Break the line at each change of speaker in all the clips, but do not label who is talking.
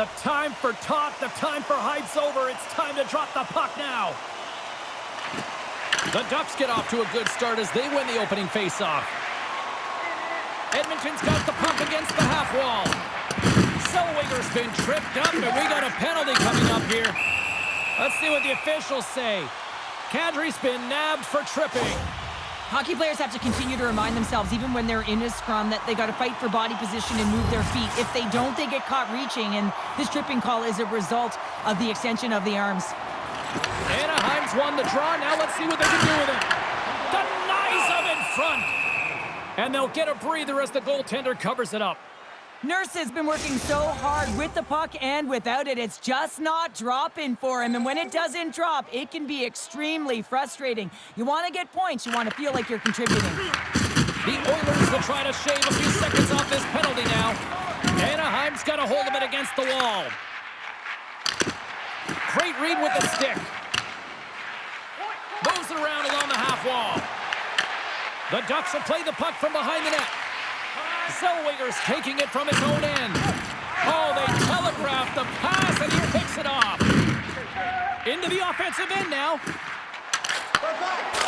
The time for talk, the time for hype's over. It's time to drop the puck now. The Ducks get off to a good start as they win the opening faceoff. Edmonton's got the puck against the half wall. Zellweger's been tripped up, and we got a penalty coming up here. Let's see what the officials say. Kadri's been nabbed for tripping.
Hockey players have to continue to remind themselves, even when they're in a scrum, that they got to fight for body position and move their feet. If they don't, they get caught reaching, and this tripping call is a result of the extension of the arms.
Anaheim's won the draw. Now let's see what they can do with it. Denies them in front. And they'll get a breather as the goaltender covers it up.
Nurse has been working so hard with the puck and without it. It's just not dropping for him. And when it doesn't drop, it can be extremely frustrating. You want to get points. You want to feel like you're contributing.
The Oilers will try to shave a few seconds off this penalty now. Anaheim's got a hold of it against the wall. Great read with the stick. Moves it around along the half wall. The Ducks will play the puck from behind the net. Zellweger's taking it from his own end. Oh, they telegraphed the pass, and he picks it off. Into the offensive end now.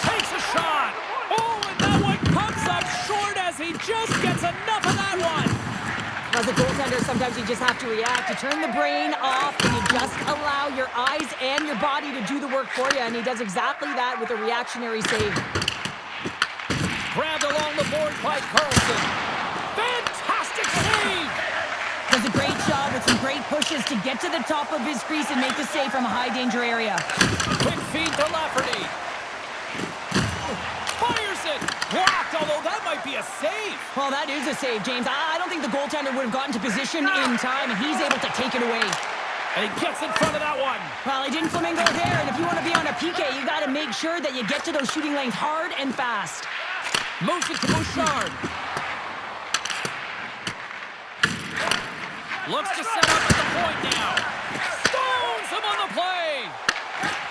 Takes a shot. Oh, and that one comes up short as he just gets enough of that one.
As a goaltender, sometimes you just have to react. You turn the brain off, and you just allow your eyes and your body to do the work for you, and he does exactly that with a reactionary save.
Grabbed along the board by Carlson. Fantastic save!
Does a great job with some great pushes to get to the top of his crease and make the save from a high-danger area.
Quick feed to Lafferty. Fires it! Blocked, although that might be a save.
Well, that is a save, James. I don't think the goaltender would have gotten to position in time, and he's able to take it away.
And he gets in front of that one.
Well, he didn't flamingo there, and if you want to be on a PK, you got to make sure that you get to those shooting lanes hard and fast.
Moves it to Bouchard. Looks to set up at the point now. Stones him on the play.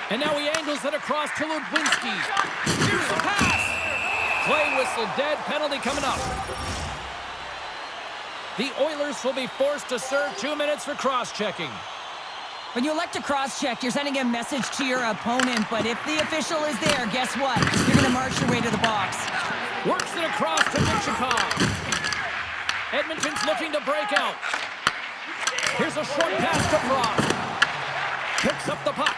And now he angles it across to Ludwinski. Here's the pass. Play whistle dead. Penalty coming up. The Oilers will be forced to serve 2 minutes for cross-checking.
When you elect to cross-check, you're sending a message to your opponent, but if the official is there, guess what? You're going to march your way to the box.
Works it across to Michikov. Edmonton's looking to break out. Here's a short pass to Frost. Picks up the puck.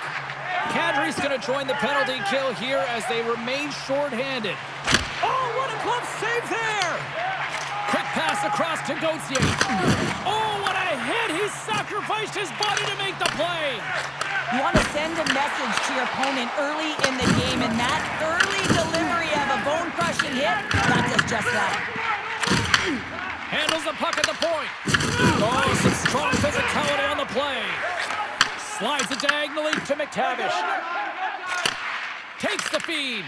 Kadri's going to join the penalty kill here as they remain short-handed. Oh, what a glove save there! Quick pass across to Gauthier. Oh, what a hit! He sacrificed his body to make the play.
You want to send a message to your opponent early in the game, and that early delivery of a bone-crushing hit, that does just that.
Handles the puck at the point. Oh, some strong physicality on the play. Slides it diagonally to McTavish. Takes the feed.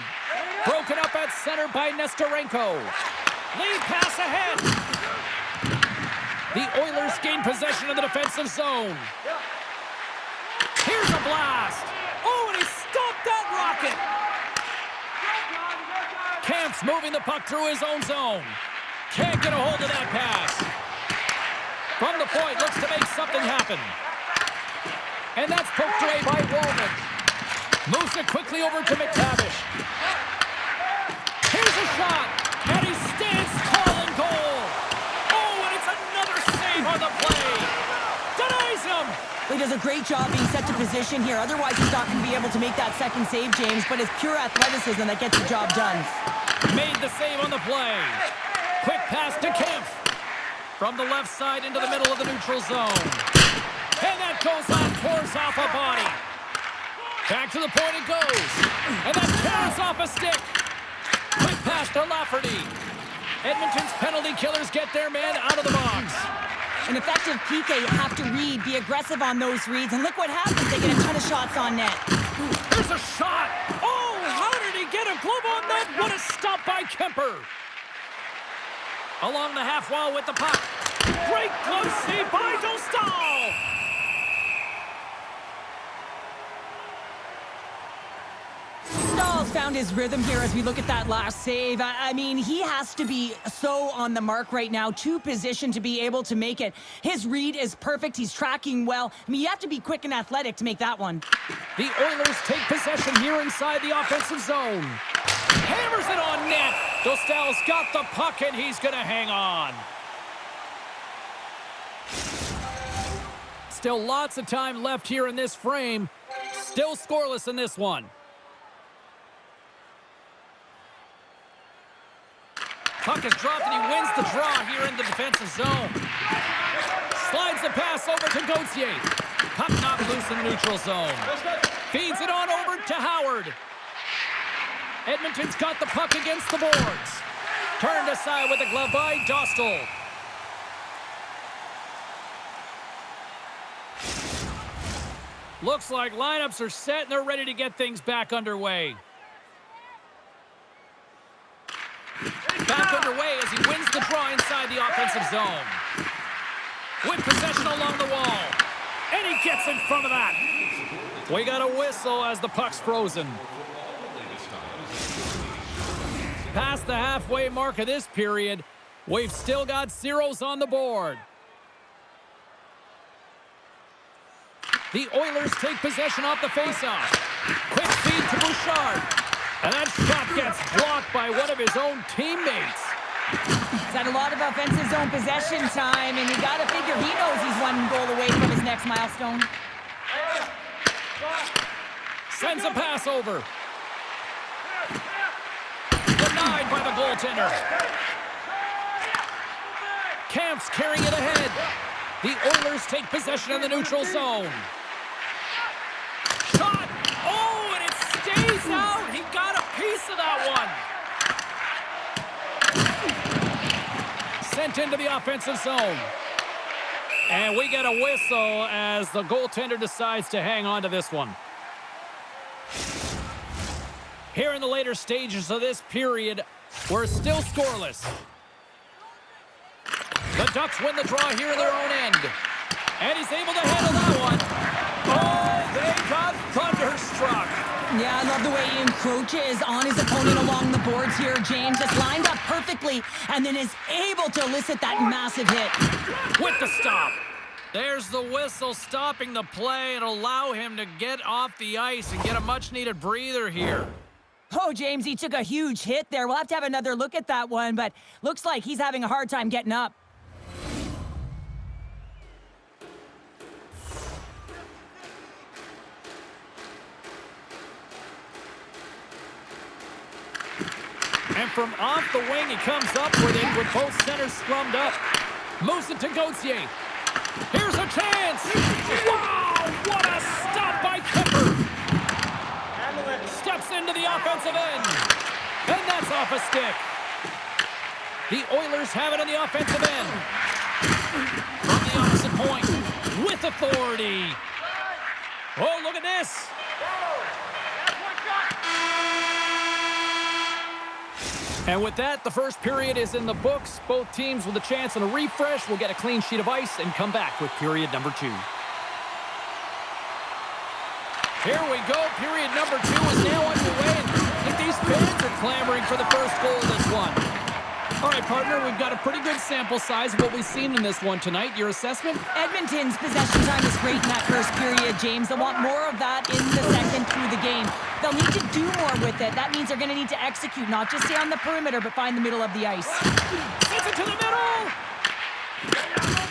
Broken up at center by Nestorenko. Lead pass ahead. The Oilers gain possession of the defensive zone. Here's a blast. Oh, and he stopped that rocket. Kampf's moving the puck through his own zone. Can't get a hold of that pass. From the point, looks to make something happen. And that's poked away by Wallman. Moves it quickly over to McTavish. Here's a shot, and he stands tall in goal. Oh, and it's another save on the play. Denies him.
He does a great job being set to position here. Otherwise, he's not going to be able to make that second save, James, but it's pure athleticism that gets the job done.
Made the save on the play. Quick pass to Kampf. From the left side into the middle of the neutral zone. And that goes off, pours off a body. Back to the point it goes. And that tears off a stick. Quick pass to Lafferty. Edmonton's penalty killers get their man out of the box.
An effective PK, you have to read, be aggressive on those reads, and look what happens. They get a ton of shots on net.
There's a shot. Oh, how did he get a glove on that? What a stop by Kemper. Along the half wall with the puck. Great glove save by Dostal.
Stahl Stals found his rhythm here as we look at that last save. I mean, he has to be so on the mark right now, to position to be able to make it. His read is perfect. He's tracking well. I mean, you have to be quick and athletic to make that one.
The Oilers take possession here inside the offensive zone. Hammers it on net. Dostal's got the puck, and he's going to hang on. Still lots of time left here in this frame. Still scoreless in this one. Puck is dropped, and he wins the draw here in the defensive zone. Slides the pass over to Gauthier. Puck knocked loose in the neutral zone. Feeds it on over to Howard. Edmonton's got the puck against the boards. Turned aside with a glove by Dostal. Looks like lineups are set and they're ready to get things back underway. Back underway as he wins the draw inside the offensive zone. With possession along the wall. And he gets in front of that. We got a whistle as the puck's frozen. Past the halfway mark of this period, we've still got zeros on the board. The Oilers take possession off the faceoff. Quick feed to Bouchard. And that shot gets blocked by one of his own teammates.
He's had a lot of offensive zone possession time, and you got to figure he knows he's one goal away from his next milestone.
Sends a pass over. Denied by the goaltender. Camp's carrying it ahead. The Oilers take possession in the neutral zone. Shot! Oh, and it stays out! He got a piece of that one. Sent into the offensive zone. And we get a whistle as the goaltender decides to hang on to this one. Here in the later stages of this period, we're still scoreless. The Ducks win the draw here in their own end. And he's able to handle that one. Oh, they got thunderstruck.
Yeah, I love the way he encroaches on his opponent along the boards here. James just lined up perfectly and then is able to elicit that massive hit.
With the stop. There's the whistle stopping the play and allow him to get off the ice and get a much-needed breather here.
Oh, James, he took a huge hit there. We'll have to have another look at that one, but looks like he's having a hard time getting up.
And from off the wing, he comes up with it with both centers scrummed up. Moves it to Gauthier. Here's a chance. Wow, what a stop by Kemper. Steps into the offensive end. And that's off a stick. The Oilers have it on the offensive end. From the opposite point. With authority. Oh, look at this. And with that, the first period is in the books. Both teams with a chance and a refresh will get a clean sheet of ice and come back with period number 2. Here we go. Period number 2 is now underway. And I think these fans are clamoring for the first goal of this one. All right, partner, we've got a pretty good sample size of what we've seen in this one tonight. Your assessment?
Edmonton's possession time is great in that first period, James. They'll want more of that in the second through the game. They'll need to do more with it. That means they're going to need to execute, not just stay on the perimeter, but find the middle of the ice.
Gets it to the middle!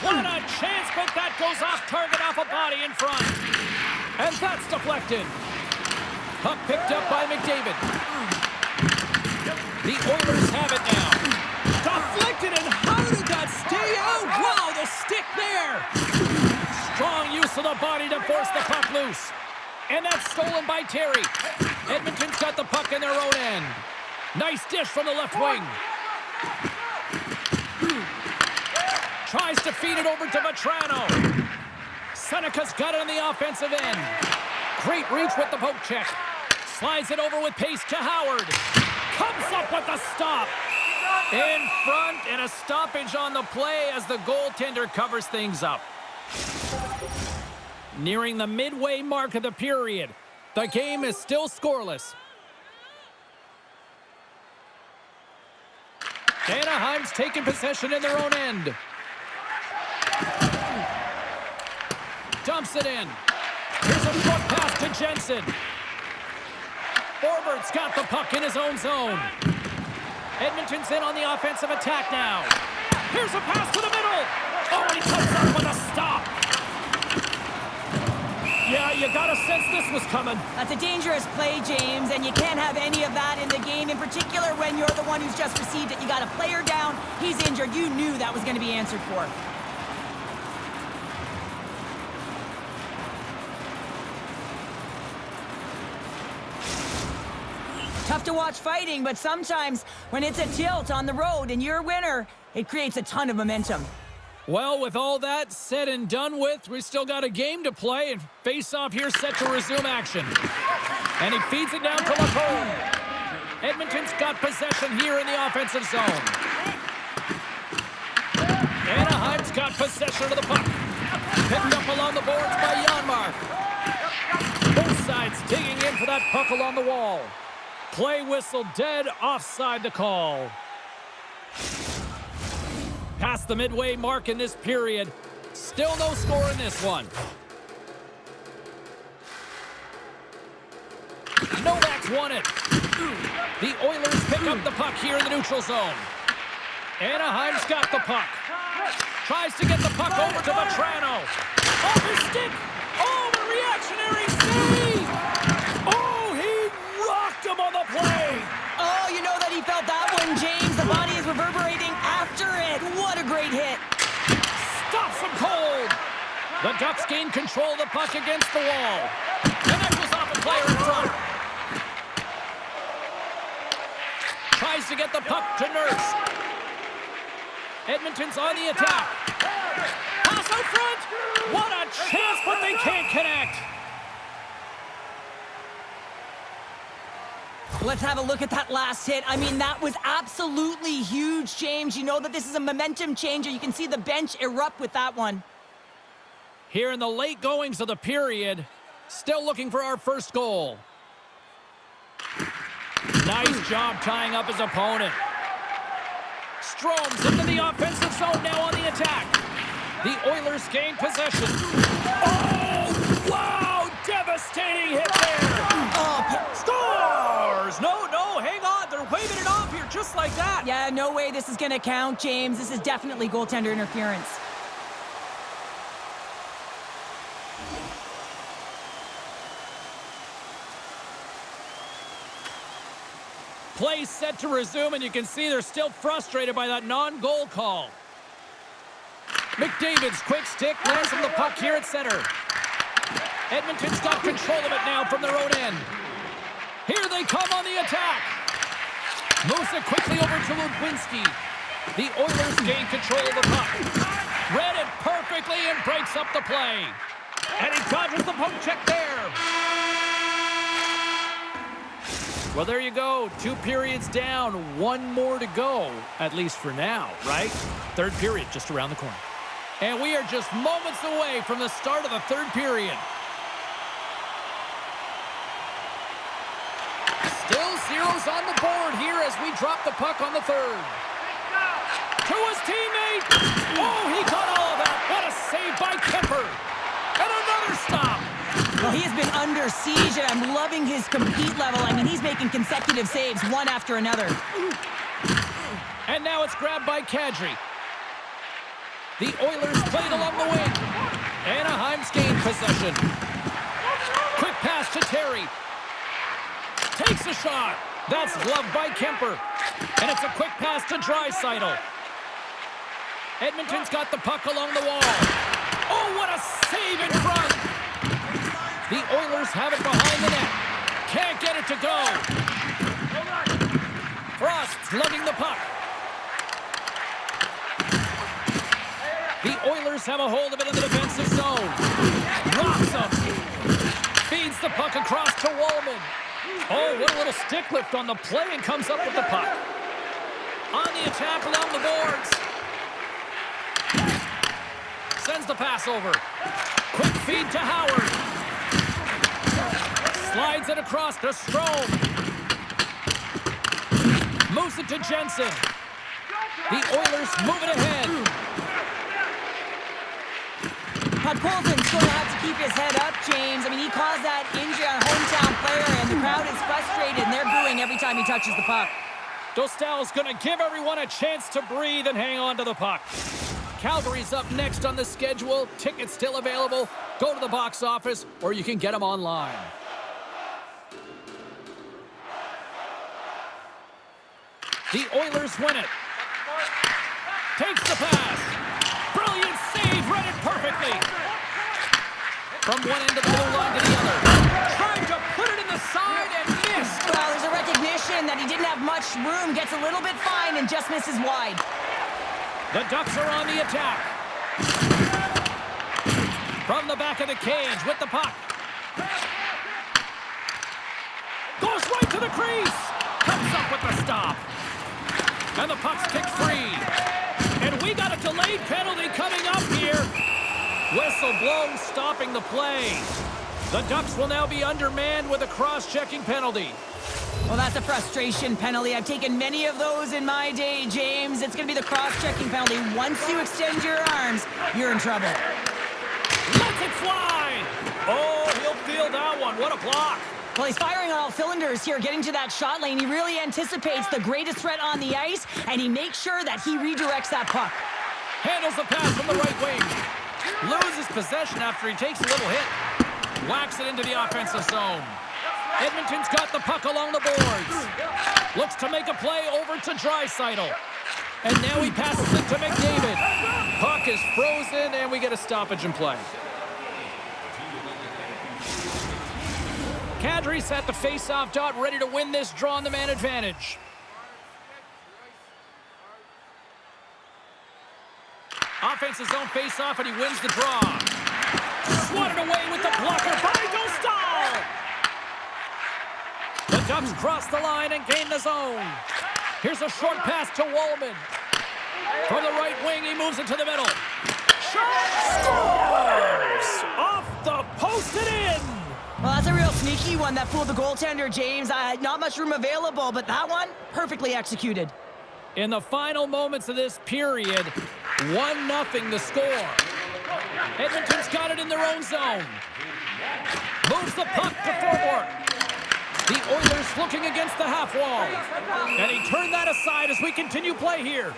What a chance, but that goes off target, off a body in front. And that's deflected. Puck picked up by McDavid. The Oilers have it now. Deflected, and how did that stay out? Wow, the stick there. Strong use of the body to force the puck loose. And that's stolen by Terry. Edmonton's got the puck in their own end. Nice dish from the left wing. Tries to feed it over to Vetrano. Seneca's got it on the offensive end. Great reach with the poke check. Slides it over with pace to Howard. Comes up with the stop. In front, and a stoppage on the play as the goaltender covers things up. Nearing the midway mark of the period, the game is still scoreless. Anaheim's taking possession in their own end. Dumps it in. Here's a short pass to Jensen. Forward's got the puck in his own zone. Edmonton's in on the offensive attack now. Here's a pass to the middle. Oh, he comes up with a stop. Yeah, you got to sense this was coming.
That's a dangerous play, James, and you can't have any of that in the game, in particular when you're the one who's just received it. You got a player down, he's injured. You knew that was going to be answered for. Tough to watch fighting, but sometimes when it's a tilt on the road and you're a winner, it creates a ton of momentum.
Well, with all that said and done with, we still got a game to play, and face-off here set to resume action. And he feeds it down to Lacombe. Edmonton's got possession here in the offensive zone. Anaheim's got possession of the puck. Picked up along the boards by Janmark. Both sides digging in for that puck along the wall. Play whistle dead, offside the call. Past the midway mark in this period. Still no score in this one. Novak's won it. The Oilers pick up the puck here in the neutral zone. Anaheim's got the puck. Tries to get the puck over to Vetrano. Off his stick. Oh, the reactionary save. Oh, he rocked him on the play.
Oh, you know that he felt that one, James. The body is reverberating after it. What a great hit.
Stops him cold. The Ducks gain control of the puck against the wall. And that goes off a player in front. Tries to get the puck to Nurse. Edmonton's on the attack. Pass out front. What a chance, but they can't connect.
Let's have a look at that last hit. I mean, that was absolutely huge, James. You know that this is a momentum changer. You can see the bench erupt with that one.
Here in the late goings of the period, still looking for our first goal. Nice job tying up his opponent. Strome's into the offensive zone now on the attack. The Oilers gain possession. Oh, wow! Devastating hit there. Scores! No, hang on. They're waving it off here just like that.
Yeah, no way this is going to count, James. This is definitely goaltender interference.
Play set to resume, and you can see they're still frustrated by that non-goal call. McDavid's quick stick lands from the puck here at center. Edmonton's got control of it now from their own end. Here they come on the attack. Moves it quickly over to Ludwinski. The Oilers gain control of the puck. Read it perfectly and breaks up the play. And he dodges the poke check there. Well, there you go. 2 periods down, 1 more to go, at least for now, right? Third period just around the corner. And we are just moments away from the start of the third period. Still zeros on the board here as we drop the puck on the third. To his teammate. Oh, he got all of that. What a save by Kemper. And another stop.
Well, he has been under siege, and I'm loving his compete level. I mean, he's making consecutive saves, one after another.
And now it's grabbed by Kadri. The Oilers played along the wing. Anaheim's gained possession. Quick pass to Terry. Takes a shot. That's gloved by Kemper. And it's a quick pass to Draisaitl. Edmonton's got the puck along the wall. Oh, what a save in front. The Oilers have it behind the net. Can't get it to go. Frost's lugging the puck. The Oilers have a hold of it in the defensive zone. Rocks him. Feeds the puck across to Wallman. Oh, what a little stick lift on the play, and comes up with the puck. On the attack along the boards. Sends the pass over. Quick feed to Howard. Slides it across to Strome. Moves it to Jensen. The Oilers move it ahead.
Podkolzin's going to have to keep his head up, James. I mean, he caused that injury on a hometown player, and the crowd is frustrated, and they're booing every time he touches the puck.
Dostal's going to give everyone a chance to breathe and hang on to the puck. Calgary's up next on the schedule. Tickets still available. Go to the box office, or you can get them online. The Oilers win it. Takes the pass. Brilliant save, read it perfectly. From one end of the blue line to the other. Trying to put it in the side and missed.
Well, there's a recognition that he didn't have much room. Gets a little bit fine and just misses wide.
The Ducks are on the attack. From the back of the cage with the puck. Goes right to the crease. Comes up with the stop. And the puck's kicked free. And we got a delayed penalty coming up here. Whistle blown, stopping the play. The Ducks will now be undermanned with a cross-checking penalty.
Well, that's a frustration penalty. I've taken many of those in my day, James. It's going to be the cross-checking penalty. Once you extend your arms, you're in trouble.
Lets it fly. Oh, he'll feel that one. What a block.
Well, he's firing on all cylinders here, getting to that shot lane. He really anticipates the greatest threat on the ice, and he makes sure that he redirects that puck.
Handles the pass from the right wing. Loses possession after he takes a little hit. Whacks it into the offensive zone. Edmonton's got the puck along the boards. Looks to make a play over to Draisaitl. And now he passes it to McDavid. Puck is frozen, and we get a stoppage in play. Kadri's at the face-off dot, ready to win this draw on the man advantage. Offensive zone face-off, and he wins the draw. Swatted away with the blocker by Dostal. The Ducks cross the line and gain the zone. Here's a short pass to Wallman. From the right wing, he moves it to the middle. Shot! Scores! Off the post and in!
Well, that's a real sneaky one that fooled the goaltender, James. Not much room available, but that one, perfectly executed.
In the final moments of this period, 1-0 the score. Edmonton's got it in their own zone. Moves the puck to forward. The Oilers looking against the half wall. And he turned that aside as we continue play here.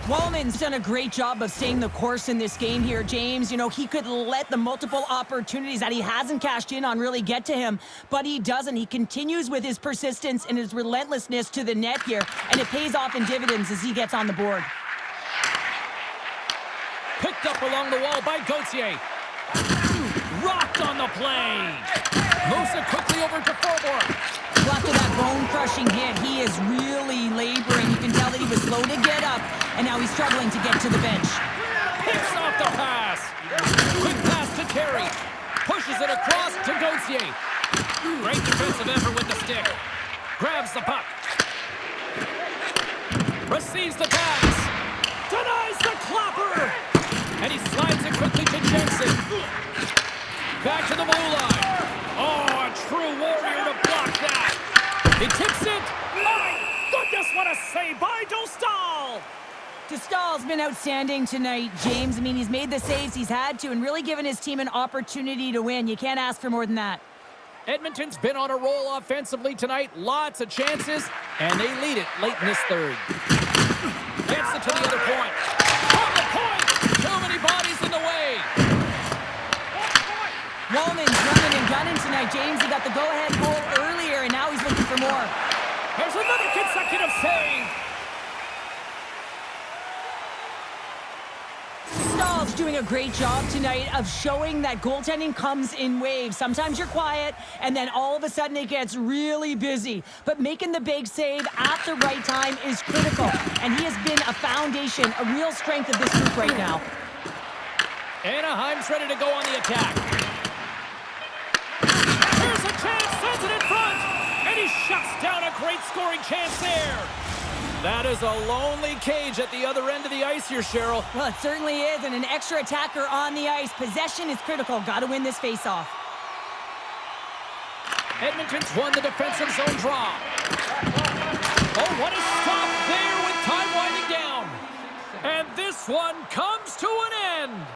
Wallman's done a great job of staying the course in this game here, James. You know, he could let the multiple opportunities that he hasn't cashed in on really get to him, but he doesn't. He continues with his persistence and his relentlessness to the net here, and it pays off in dividends as he gets on the board.
Picked up along the wall by Gauthier. Rocked on the play. Moves it quickly over to forward.
Well, after that bone-crushing hit, he is really laboring. You can tell that he was slow to get up, and now he's struggling to get to the bench.
Picks off the pass. Quick pass to Terry. Pushes it across to Gauthier. Great defensive effort with the stick. Grabs the puck. Receives the pass. Denies the clapper. And he slides it quickly to Jensen. Back to the blue line. Oh, a true warrior to block that. He tips it. My goodness, what a save by Dostal.
Dostal's been outstanding tonight, James. I mean, he's made the saves he's had to and really given his team an opportunity to win. You can't ask for more than that.
Edmonton's been on a roll offensively tonight. Lots of chances, and they lead it late in this third. Gets it to the other point. From the point! Too many bodies in the way.
Wallman's running and gunning tonight, James. He got the go-ahead goal earlier, and now he's looking for more.
There's another consecutive save.
Stahl's doing a great job tonight of showing that goaltending comes in waves. Sometimes you're quiet, and then all of a sudden it gets really busy. But making the big save at the right time is critical, and he has been a foundation, a real strength of this group right now.
Anaheim's ready to go on the attack. Here's a chance, sends it in front, and he shuts down a great scoring chance there. That is a lonely cage at the other end of the ice here, Cheryl.
Well, it certainly is, and an extra attacker on the ice. Possession is critical. Got to win this faceoff.
Edmonton's won the defensive zone draw.